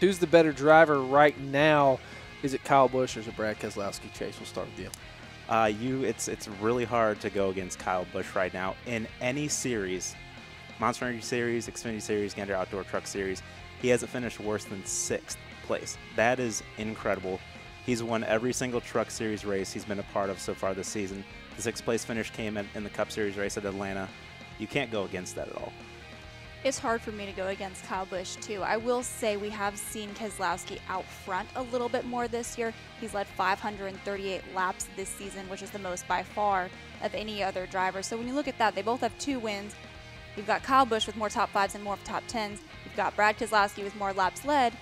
Who's the better driver right now? Is it Kyle Busch or is it Brad Keselowski? Chase, we'll start with you. It's really hard to go against Kyle Busch right now in any series, Monster Energy Series, Xfinity Series, Gander Outdoor Truck Series. He hasn't finished worse than 6th place. That is incredible. He's won every single Truck Series race he's been a part of so far this season. The 6th place finish came in the Cup Series race at Atlanta. You can't go against that at all. It's hard for me to go against Kyle Busch, too. I will say we have seen Keselowski out front a little bit more this year. He's led 538 laps this season, which is the most by far of any other driver. So when you look at that, they both have 2 wins. You've got Kyle Busch with more top 5s and more top 10s. You've got Brad Keselowski with more laps led.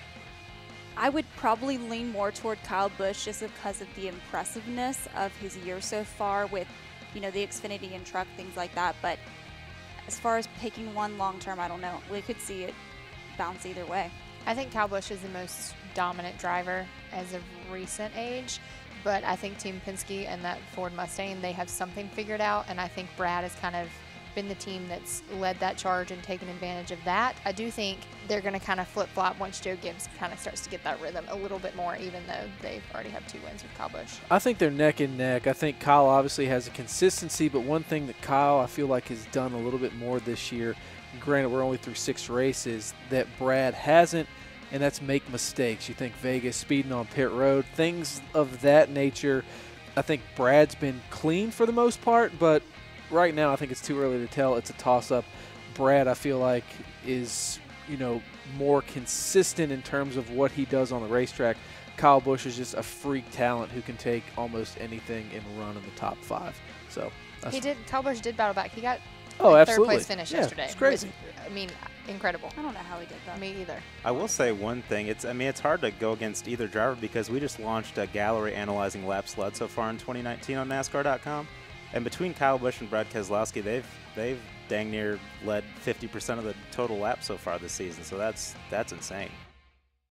I would probably lean more toward Kyle Busch just because of the impressiveness of his year so far with, the Xfinity and truck, things like that. But as far as picking one long-term, I don't know. We could see it bounce either way. I think Kyle Busch is the most dominant driver as of recent age, but I think Team Penske and that Ford Mustang, they have something figured out, and I think Brad has kind of been the team that's led that charge and taken advantage of that. I do think they're going to kind of flip-flop once Joe Gibbs kind of starts to get that rhythm a little bit more, even though they already have 2 wins with Kyle Busch. I think they're neck and neck. I think Kyle obviously has a consistency, but one thing that Kyle I feel like has done a little bit more this year, granted we're only through 6 races, that Brad hasn't, and that's make mistakes. You think Vegas, speeding on pit road, things of that nature. I think Brad's been clean for the most part, but right now I think it's too early to tell. It's a toss-up. Brad, I feel like, is more consistent in terms of what he does on the racetrack. Kyle Busch is just a freak talent who can take almost anything and run in the top 5. So Kyle Busch did battle back. He got absolutely. 3rd place finish yesterday. It's crazy. Incredible. I don't know how he did that. Me either. I will say one thing. It's hard to go against either driver because we just launched a gallery analyzing laps led so far in 2019 on NASCAR.com. And between Kyle Busch and Brad Keselowski, they've dang near led 50% of the total laps so far this season. So that's insane.